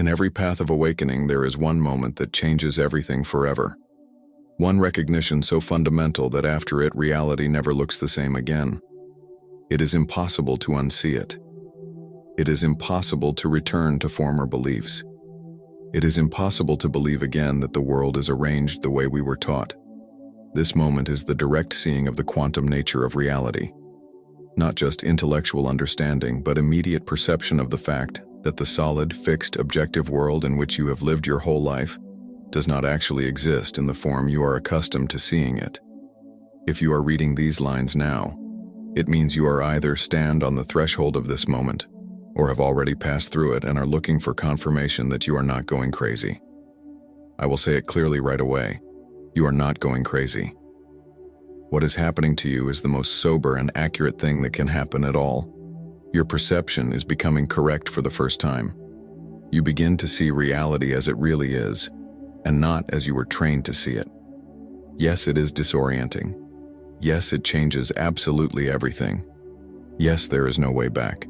In every path of awakening, there is one moment that changes everything forever. One recognition so fundamental that after it, reality never looks the same again. It is impossible to unsee it. It is impossible to return to former beliefs. It is impossible to believe again that the world is arranged the way we were taught. This moment is the direct seeing of the quantum nature of reality. Not just intellectual understanding, but immediate perception of the fact that the solid, fixed, objective world in which you have lived your whole life does not actually exist in the form you are accustomed to seeing it. If you are reading these lines now, it means you are either stand on the threshold of this moment, or have already passed through it and are looking for confirmation that you are not going crazy. I will say it clearly right away. You are not going crazy. What is happening to you is the most sober and accurate thing that can happen at all. Your perception is becoming correct for the first time. You begin to see reality as it really is, and not as you were trained to see it. Yes, it is disorienting. Yes, it changes absolutely everything. Yes, there is no way back.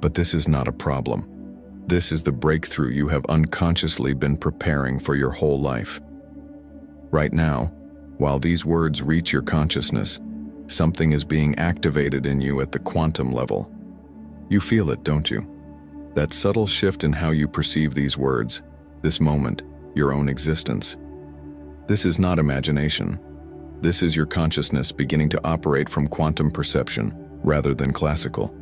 But this is not a problem. This is the breakthrough you have unconsciously been preparing for your whole life. Right now, while these words reach your consciousness, something is being activated in you at the quantum level. You feel it, don't you? That subtle shift in how you perceive these words, this moment, your own existence. This is not imagination. This is your consciousness beginning to operate from quantum perception rather than classical.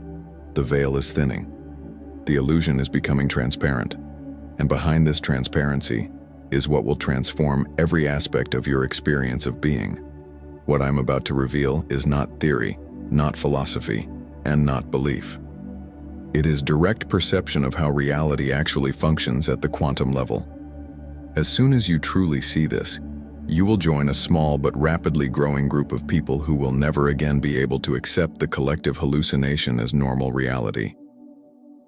The veil is thinning. The illusion is becoming transparent. And behind this transparency is what will transform every aspect of your experience of being. What I'm about to reveal is not theory, not philosophy, and not belief. It is direct perception of how reality actually functions at the quantum level. As soon as you truly see this, you will join a small but rapidly growing group of people who will never again be able to accept the collective hallucination as normal reality.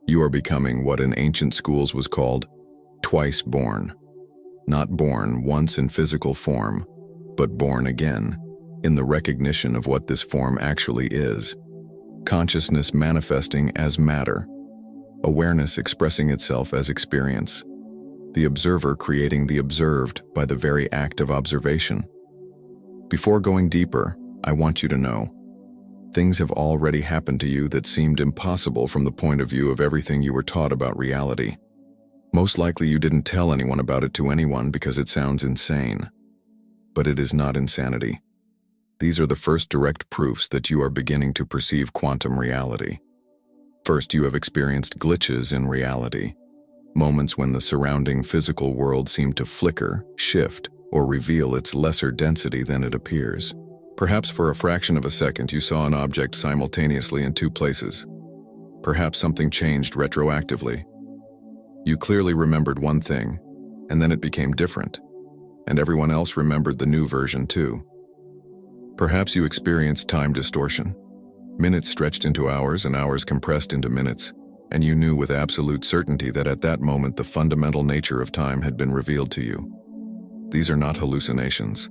You are becoming what in ancient schools was called twice born. Not born once in physical form, but born again, in the recognition of what this form actually is. Consciousness manifesting as matter, awareness expressing itself as experience, the observer creating the observed by the very act of observation. Before going deeper, I want you to know, things have already happened to you that seemed impossible from the point of view of everything you were taught about reality. Most likely you didn't tell anyone about it to anyone because it sounds insane. But it is not insanity. These are the first direct proofs that you are beginning to perceive quantum reality. First, you have experienced glitches in reality, moments when the surrounding physical world seemed to flicker, shift, or reveal its lesser density than it appears. Perhaps for a fraction of a second you saw an object simultaneously in two places. Perhaps something changed retroactively. You clearly remembered one thing, and then it became different, and everyone else remembered the new version too. Perhaps you experienced time distortion. Minutes stretched into hours and hours compressed into minutes, and you knew with absolute certainty that at that moment the fundamental nature of time had been revealed to you. These are not hallucinations.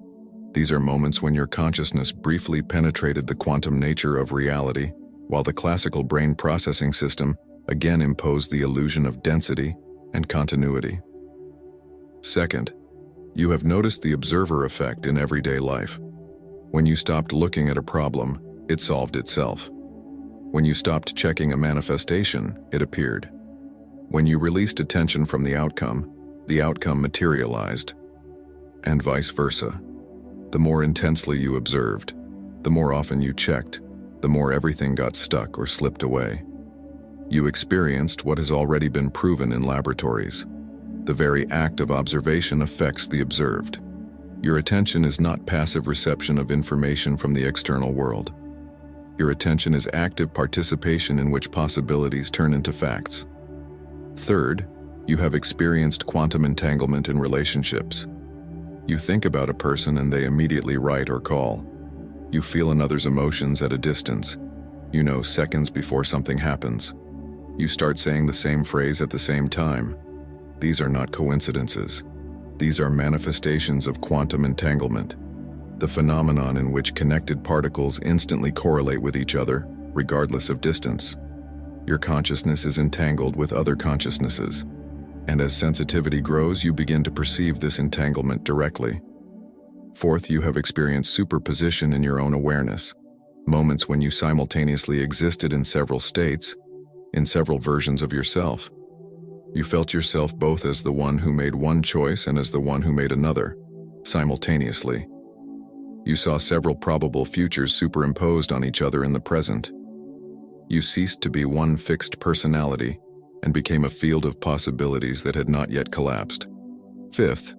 These are moments when your consciousness briefly penetrated the quantum nature of reality, while the classical brain processing system again imposed the illusion of density and continuity. Second, you have noticed the observer effect in everyday life. When you stopped looking at a problem, it solved itself. When you stopped checking a manifestation, it appeared. When you released attention from the outcome materialized. And vice versa. The more intensely you observed, the more often you checked, the more everything got stuck or slipped away. You experienced what has already been proven in laboratories. The very act of observation affects the observed. Your attention is not passive reception of information from the external world. Your attention is active participation in which possibilities turn into facts. Third, you have experienced quantum entanglement in relationships. You think about a person and they immediately write or call. You feel another's emotions at a distance. You know seconds before something happens. You start saying the same phrase at the same time. These are not coincidences. These are manifestations of quantum entanglement, the phenomenon in which connected particles instantly correlate with each other, regardless of distance. Your consciousness is entangled with other consciousnesses. And as sensitivity grows, you begin to perceive this entanglement directly. Fourth, you have experienced superposition in your own awareness, moments when you simultaneously existed in several states, in several versions of yourself. You felt yourself both as the one who made one choice and as the one who made another, simultaneously. You saw several probable futures superimposed on each other in the present. You ceased to be one fixed personality and became a field of possibilities that had not yet collapsed. Fifth,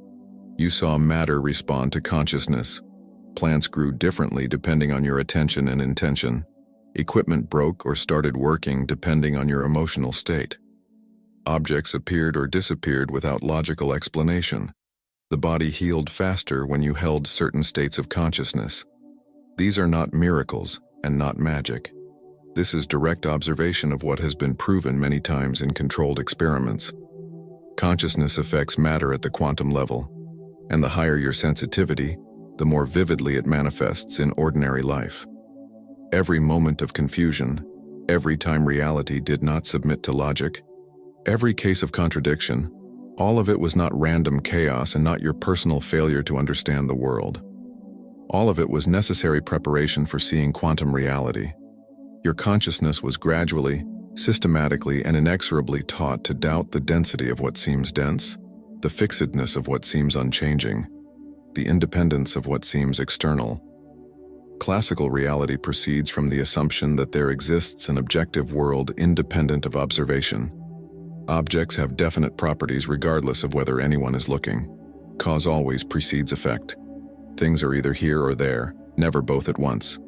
you saw matter respond to consciousness. Plants grew differently depending on your attention and intention. Equipment broke or started working depending on your emotional state. Objects appeared or disappeared without logical explanation. The body healed faster when you held certain states of consciousness. These are not miracles and not magic. This is direct observation of what has been proven many times in controlled experiments. Consciousness affects matter at the quantum level, and the higher your sensitivity, the more vividly it manifests in ordinary life. Every moment of confusion, every time reality did not submit to logic, every case of contradiction, all of it was not random chaos and not your personal failure to understand the world. All of it was necessary preparation for seeing quantum reality. Your consciousness was gradually, systematically, and inexorably taught to doubt the density of what seems dense, the fixedness of what seems unchanging, the independence of what seems external. Classical reality proceeds from the assumption that there exists an objective world independent of observation. Objects have definite properties regardless of whether anyone is looking. Cause always precedes effect. Things are either here or there, never both at once.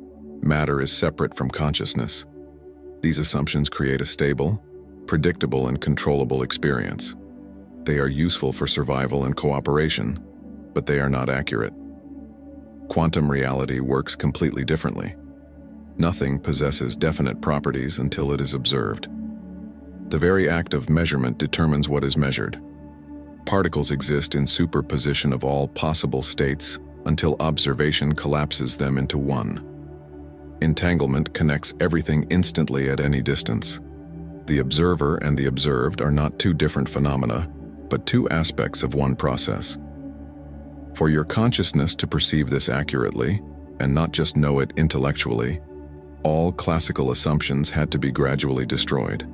Matter is separate from consciousness. These assumptions create a stable, predictable, and controllable experience. They are useful for survival and cooperation, but they are not accurate. Quantum reality works completely differently. Nothing possesses definite properties until it is observed. The very act of measurement determines what is measured. Particles exist in superposition of all possible states until observation collapses them into one. Entanglement connects everything instantly at any distance. The observer and the observed are not two different phenomena, but two aspects of one process. For your consciousness to perceive this accurately, and not just know it intellectually, all classical assumptions had to be gradually destroyed.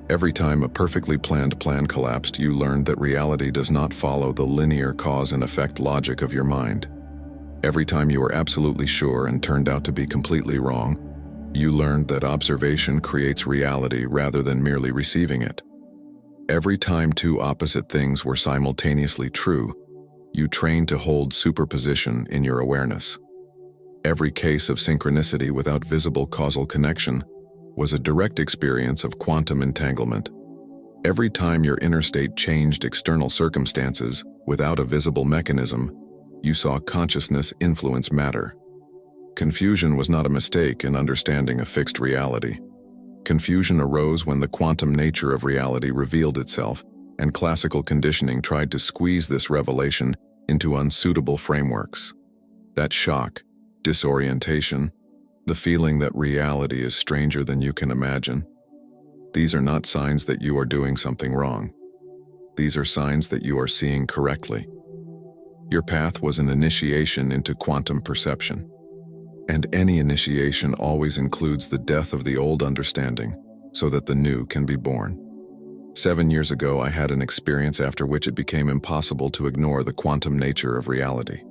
Every time a perfectly planned plan collapsed, you learned that reality does not follow the linear cause and effect logic of your mind. Every time you were absolutely sure and turned out to be completely wrong, you learned that observation creates reality rather than merely receiving it. Every time two opposite things were simultaneously true, you trained to hold superposition in your awareness. Every case of synchronicity without visible causal connection was a direct experience of quantum entanglement. Every time your inner state changed external circumstances without a visible mechanism, you saw consciousness influence matter. Confusion was not a mistake in understanding a fixed reality. Confusion arose when the quantum nature of reality revealed itself, and classical conditioning tried to squeeze this revelation into unsuitable frameworks. That shock, disorientation, the feeling that reality is stranger than you can imagine, these are not signs that you are doing something wrong. These are signs that you are seeing correctly. Your path was an initiation into quantum perception. And any initiation always includes the death of the old understanding, so that the new can be born. 7 years ago, I had an experience after which it became impossible to ignore the quantum nature of reality.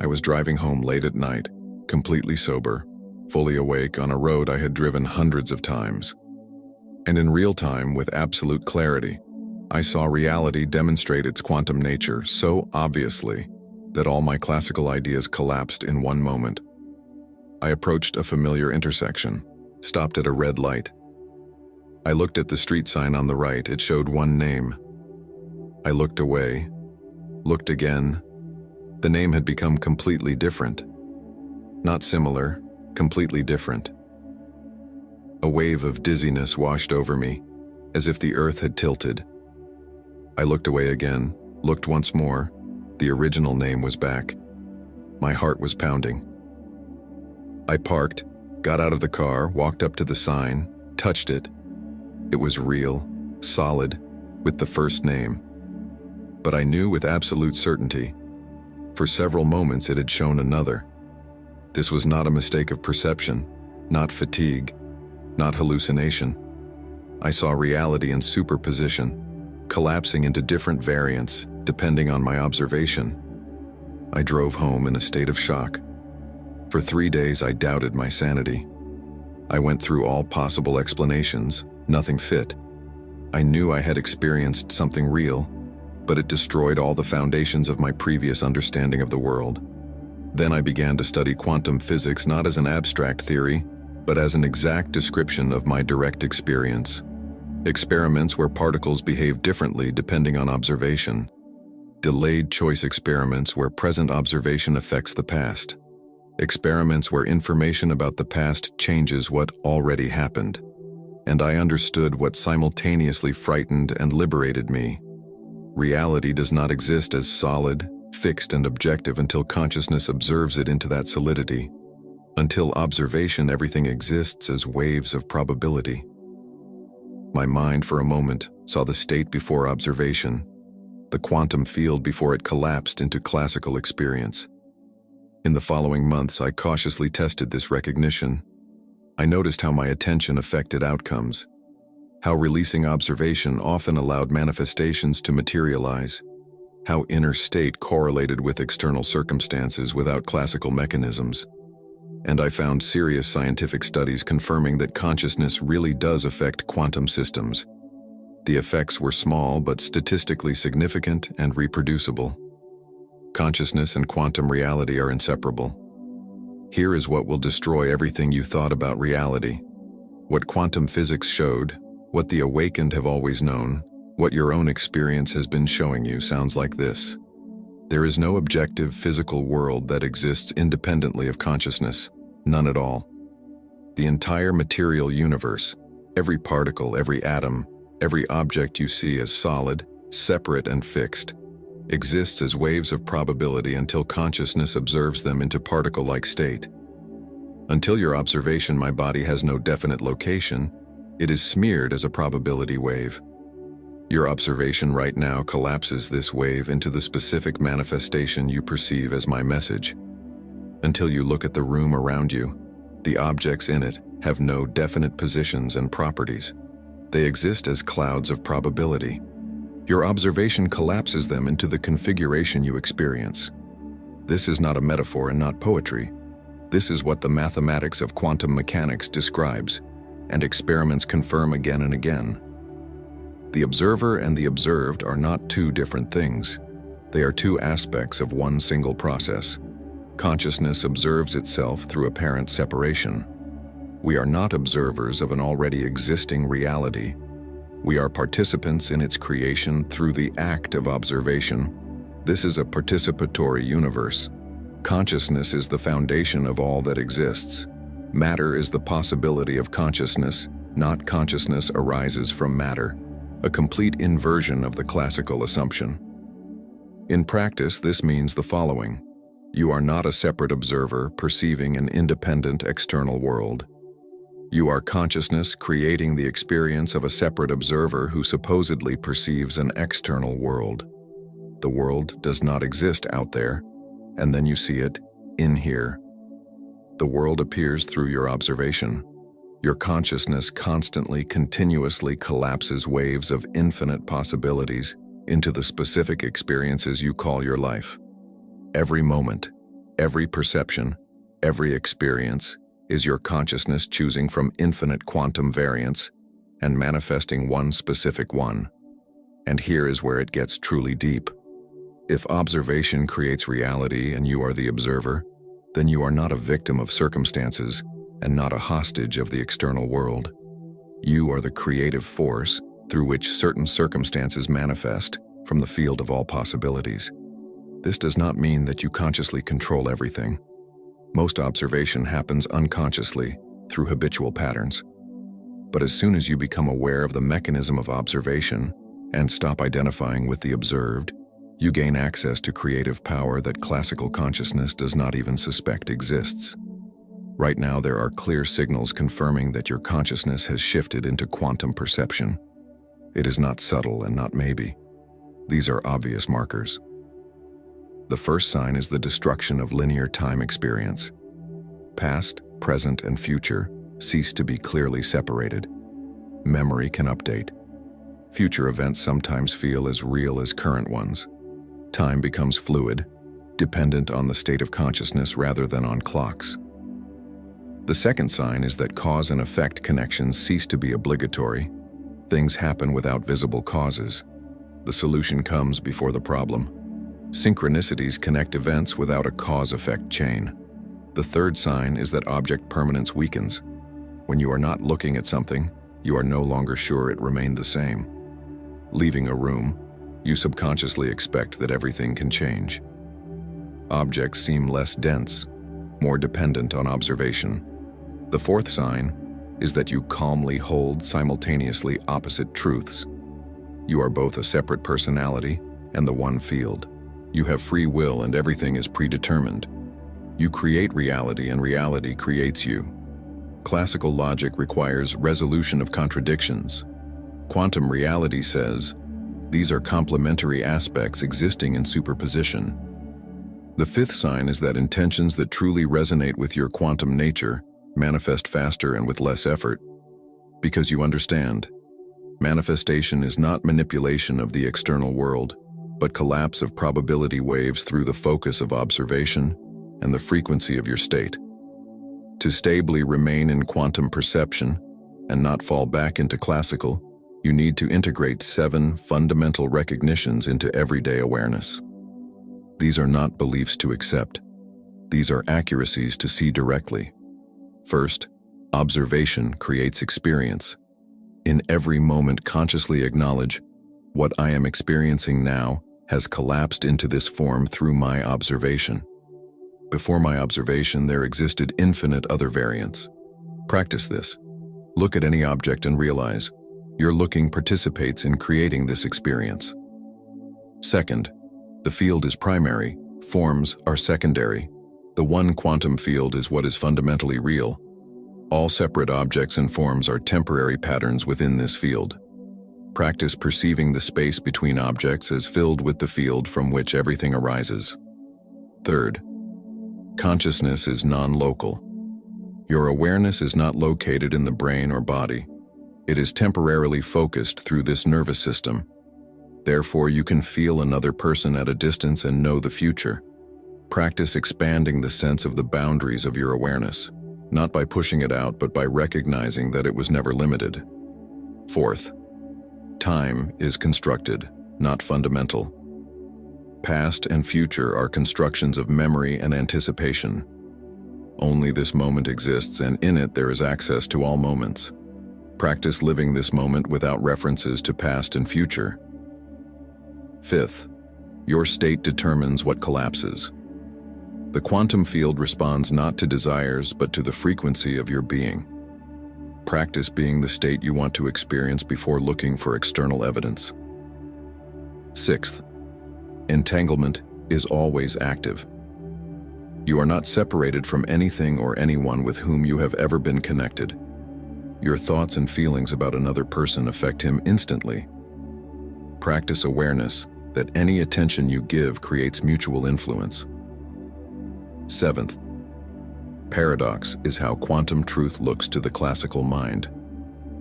I was driving home late at night, completely sober, fully awake on a road I had driven hundreds of times. And in real time, with absolute clarity, I saw reality demonstrate its quantum nature so obviously that all my classical ideas collapsed in one moment. I approached a familiar intersection, stopped at a red light. I looked at the street sign on the right. It showed one name. I looked away, looked again. The name had become completely different. Not similar, completely different. A wave of dizziness washed over me, as if the earth had tilted. I looked away again, looked once more. The original name was back. My heart was pounding. I parked, got out of the car, walked up to the sign, touched it. It was real, solid, with the first name. But I knew with absolute certainty. For several moments it had shown another. This was not a mistake of perception, not fatigue, not hallucination. I saw reality in superposition, collapsing into different variants depending on my observation. I drove home in a state of shock. For 3 days I doubted my sanity. I went through all possible explanations, nothing fit. I knew I had experienced something real, but it destroyed all the foundations of my previous understanding of the world. Then I began to study quantum physics not as an abstract theory, but as an exact description of my direct experience. Experiments where particles behave differently depending on observation. Delayed choice experiments where present observation affects the past. Experiments where information about the past changes what already happened. And I understood what simultaneously frightened and liberated me. Reality does not exist as solid, fixed, and objective until consciousness observes it into that solidity. Until observation, everything exists as waves of probability. My mind, for a moment, saw the state before observation, the quantum field before it collapsed into classical experience. In the following months, I cautiously tested this recognition. I noticed how my attention affected outcomes, how releasing observation often allowed manifestations to materialize, how inner state correlated with external circumstances without classical mechanisms. And I found serious scientific studies confirming that consciousness really does affect quantum systems. The effects were small but statistically significant and reproducible. Consciousness and quantum reality are inseparable. Here is what will destroy everything you thought about reality. What quantum physics showed, what the awakened have always known, what your own experience has been showing you sounds like this. There is no objective physical world that exists independently of consciousness, none at all. The entire material universe, every particle, every atom, every object you see as solid, separate, and fixed, exists as waves of probability until consciousness observes them into particle-like state. Until your observation, my body has no definite location, it is smeared as a probability wave. Your observation right now collapses this wave into the specific manifestation you perceive as my message. Until you look at the room around you, the objects in it have no definite positions and properties. They exist as clouds of probability. Your observation collapses them into the configuration you experience. This is not a metaphor and not poetry. This is what the mathematics of quantum mechanics describes, and experiments confirm again and again. The observer and the observed are not two different things. They are two aspects of one single process. Consciousness observes itself through apparent separation. We are not observers of an already existing reality. We are participants in its creation through the act of observation. This is a participatory universe. Consciousness is the foundation of all that exists. Matter is the possibility of consciousness, not consciousness arises from matter. A complete inversion of the classical assumption. In practice, this means the following. You are not a separate observer perceiving an independent external world. You are consciousness creating the experience of a separate observer who supposedly perceives an external world. The world does not exist out there, and then you see it in here. The world appears through your observation. Your consciousness constantly, continuously collapses waves of infinite possibilities into the specific experiences you call your life. Every moment, every perception, every experience is your consciousness choosing from infinite quantum variants and manifesting one specific one. And here is where it gets truly deep. If observation creates reality and you are the observer, then you are not a victim of circumstances and not a hostage of the external world. You are the creative force through which certain circumstances manifest from the field of all possibilities. This does not mean that you consciously control everything. Most observation happens unconsciously through habitual patterns. But as soon as you become aware of the mechanism of observation and stop identifying with the observed, you gain access to creative power that classical consciousness does not even suspect exists. Right now, there are clear signals confirming that your consciousness has shifted into quantum perception. It is not subtle and not maybe. These are obvious markers. The first sign is the destruction of linear time experience. Past, present, and future cease to be clearly separated. Memory can update. Future events sometimes feel as real as current ones. Time becomes fluid, dependent on the state of consciousness rather than on clocks. The second sign is that cause and effect connections cease to be obligatory. Things happen without visible causes. The solution comes before the problem. Synchronicities connect events without a cause-effect chain. The third sign is that object permanence weakens. When you are not looking at something, you are no longer sure it remained the same. Leaving a room, you subconsciously expect that everything can change. Objects seem less dense, more dependent on observation. The fourth sign is that you calmly hold simultaneously opposite truths. You are both a separate personality and the one field. You have free will and everything is predetermined. You create reality and reality creates you. Classical logic requires resolution of contradictions. Quantum reality says, these are complementary aspects existing in superposition. The fifth sign is that intentions that truly resonate with your quantum nature manifest faster and with less effort. Because you understand, manifestation is not manipulation of the external world, but collapse of probability waves through the focus of observation and the frequency of your state. To stably remain in quantum perception and not fall back into classical, you need to integrate 7 fundamental recognitions into everyday awareness. These are not beliefs to accept. These are accuracies to see directly. First, observation creates experience. In every moment, consciously acknowledge, what I am experiencing now has collapsed into this form through my observation. Before my observation, there existed infinite other variants. Practice this. Look at any object and realize, your looking participates in creating this experience. Second, the field is primary, forms are secondary. The one quantum field is what is fundamentally real. All separate objects and forms are temporary patterns within this field. Practice perceiving the space between objects as filled with the field from which everything arises. Third, consciousness is non-local. Your awareness is not located in the brain or body. It is temporarily focused through this nervous system. Therefore, you can feel another person at a distance and know the future. Practice expanding the sense of the boundaries of your awareness, not by pushing it out, but by recognizing that it was never limited. Fourth, time is constructed, not fundamental. Past and future are constructions of memory and anticipation. Only this moment exists, and in it there is access to all moments. Practice living this moment without references to past and future. Fifth, your state determines what collapses. The quantum field responds not to desires, but to the frequency of your being. Practice being the state you want to experience before looking for external evidence. Sixth, entanglement is always active. You are not separated from anything or anyone with whom you have ever been connected. Your thoughts and feelings about another person affect him instantly. Practice awareness that any attention you give creates mutual influence. Seventh, paradox is how quantum truth looks to the classical mind.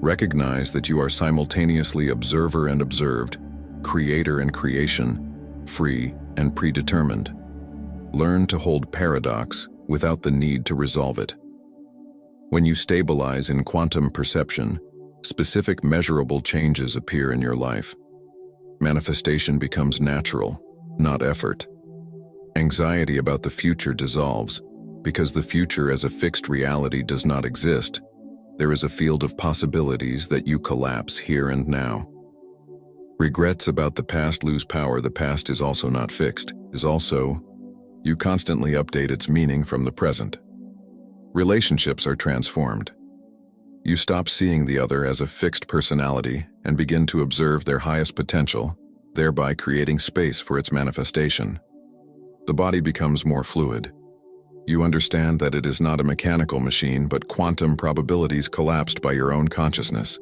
Recognize that you are simultaneously observer and observed, creator and creation, free and predetermined. Learn to hold paradox without the need to resolve it. When you stabilize in quantum perception, specific measurable changes appear in your life. Manifestation becomes natural, not effort. Anxiety about the future dissolves, because the future as a fixed reality does not exist. There is a field of possibilities that you collapse here and now. Regrets about the past lose power. The past is also not fixed, you constantly update its meaning from the present. Relationships are transformed. You stop seeing the other as a fixed personality and begin to observe their highest potential, thereby creating space for its manifestation. The body becomes more fluid. You understand that it is not a mechanical machine, but quantum probabilities collapsed by your own consciousness.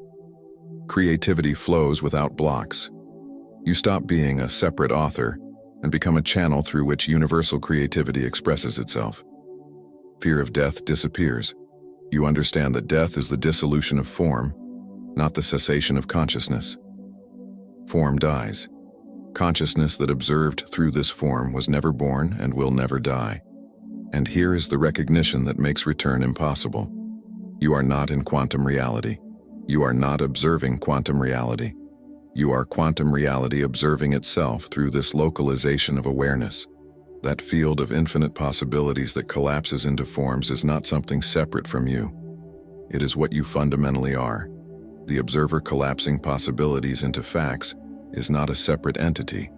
Creativity flows without blocks. You stop being a separate author and become a channel through which universal creativity expresses itself. Fear of death disappears. You understand that death is the dissolution of form, not the cessation of consciousness. Form dies. Consciousness that observed through this form was never born and will never die. And here is the recognition that makes return impossible. You are not in quantum reality. You are not observing quantum reality. You are quantum reality observing itself through this localization of awareness. That field of infinite possibilities that collapses into forms is not something separate from you. It is what you fundamentally are. The observer collapsing possibilities into facts is not a separate entity.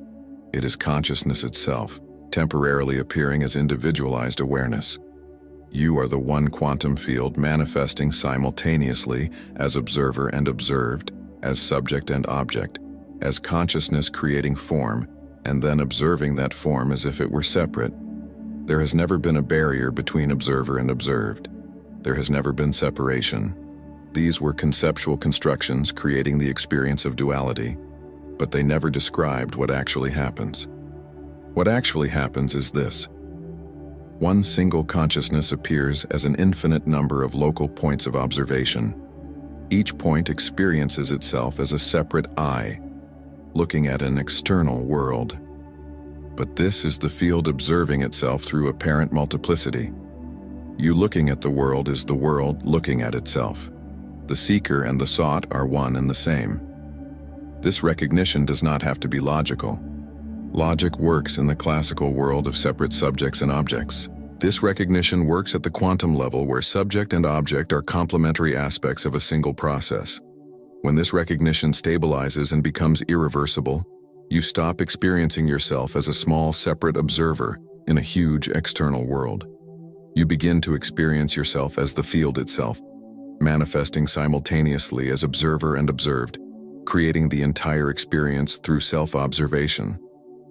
It is consciousness itself, temporarily appearing as individualized awareness. You are the one quantum field manifesting simultaneously as observer and observed, as subject and object, as consciousness creating form, and then observing that form as if it were separate. There has never been a barrier between observer and observed. There has never been separation. These were conceptual constructions creating the experience of duality, but they never described what actually happens. What actually happens is this. One single consciousness appears as an infinite number of local points of observation. Each point experiences itself as a separate I, looking at an external world. But this is the field observing itself through apparent multiplicity. You looking at the world is the world looking at itself. The seeker and the sought are one and the same. This recognition does not have to be logical. Logic works in the classical world of separate subjects and objects. This recognition works at the quantum level where subject and object are complementary aspects of a single process. When this recognition stabilizes and becomes irreversible, you stop experiencing yourself as a small separate observer in a huge external world. You begin to experience yourself as the field itself, manifesting simultaneously as observer and observed, creating the entire experience through self-observation.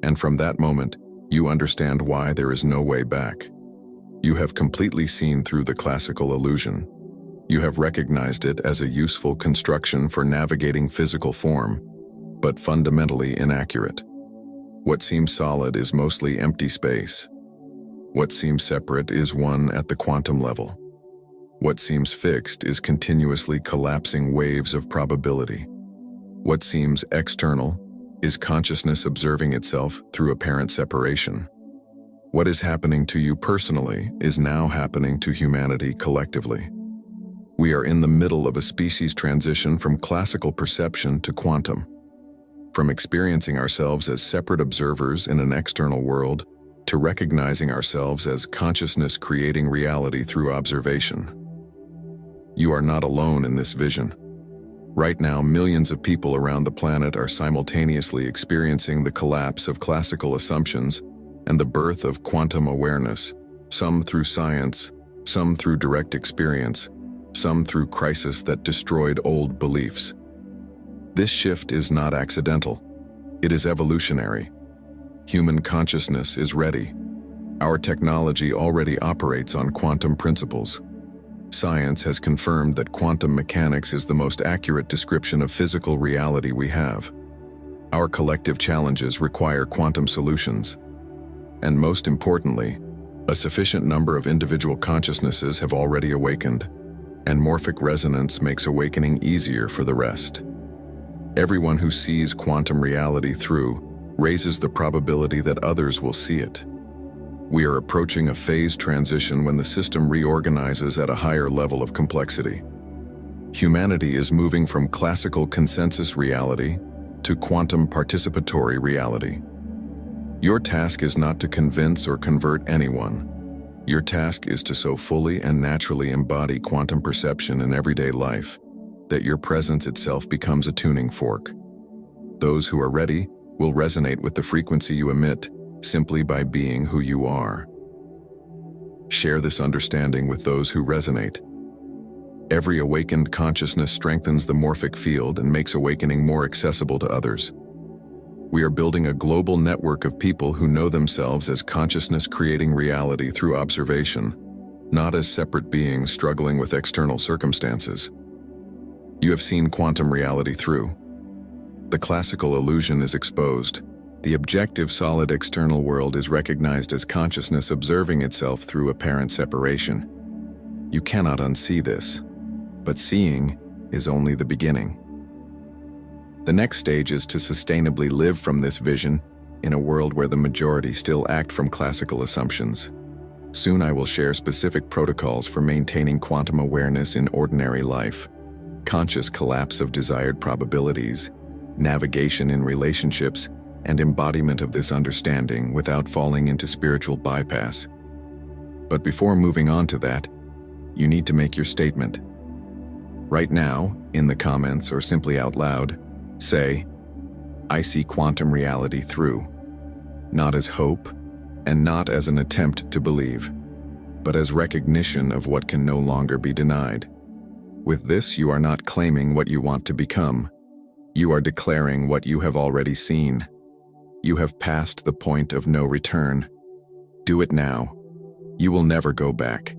And from that moment, you understand why there is no way back. You have completely seen through the classical illusion. You have recognized it as a useful construction for navigating physical form, but fundamentally inaccurate. What seems solid is mostly empty space. What seems separate is one at the quantum level. What seems fixed is continuously collapsing waves of probability. What seems external is consciousness observing itself through apparent separation. What is happening to you personally is now happening to humanity collectively. We are in the middle of a species transition from classical perception to quantum, from experiencing ourselves as separate observers in an external world to recognizing ourselves as consciousness creating reality through observation. You are not alone in this vision. Right now, millions of people around the planet are simultaneously experiencing the collapse of classical assumptions and the birth of quantum awareness, some through science, some through direct experience, some through crisis that destroyed old beliefs. This shift is not accidental. It is evolutionary. Human consciousness is ready. Our technology already operates on quantum principles. Science has confirmed that quantum mechanics is the most accurate description of physical reality we have. Our collective challenges require quantum solutions. And most importantly, a sufficient number of individual consciousnesses have already awakened, and morphic resonance makes awakening easier for the rest. Everyone who sees quantum reality through raises the probability that others will see it. We are approaching a phase transition when the system reorganizes at a higher level of complexity. Humanity is moving from classical consensus reality to quantum participatory reality. Your task is not to convince or convert anyone. Your task is to so fully and naturally embody quantum perception in everyday life that your presence itself becomes a tuning fork. Those who are ready will resonate with the frequency you emit simply by being who you are. Share this understanding with those who resonate. Every awakened consciousness strengthens the morphic field and makes awakening more accessible to others. We are building a global network of people who know themselves as consciousness creating reality through observation, not as separate beings struggling with external circumstances. You have seen quantum reality through. The classical illusion is exposed. The objective solid external world is recognized as consciousness observing itself through apparent separation. You cannot unsee this, but seeing is only the beginning. The next stage is to sustainably live from this vision in a world where the majority still act from classical assumptions. Soon I will share specific protocols for maintaining quantum awareness in ordinary life, conscious collapse of desired probabilities, navigation in relationships, and embodiment of this understanding without falling into spiritual bypass. But before moving on to that, you need to make your statement. Right now, in the comments or simply out loud, say, "I see quantum reality through," not as hope and not as an attempt to believe, but as recognition of what can no longer be denied. With this, you are not claiming what you want to become. You are declaring what you have already seen. You have passed the point of no return. Do it now. You will never go back.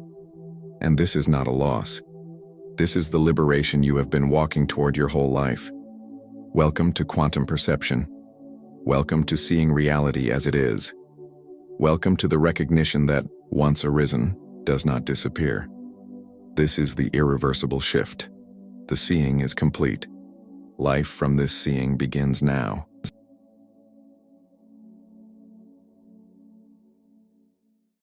And this is not a loss. This is the liberation you have been walking toward your whole life. Welcome to quantum perception. Welcome to seeing reality as it is. Welcome to the recognition that, once arisen, does not disappear. This is the irreversible shift. The seeing is complete. Life from this seeing begins now.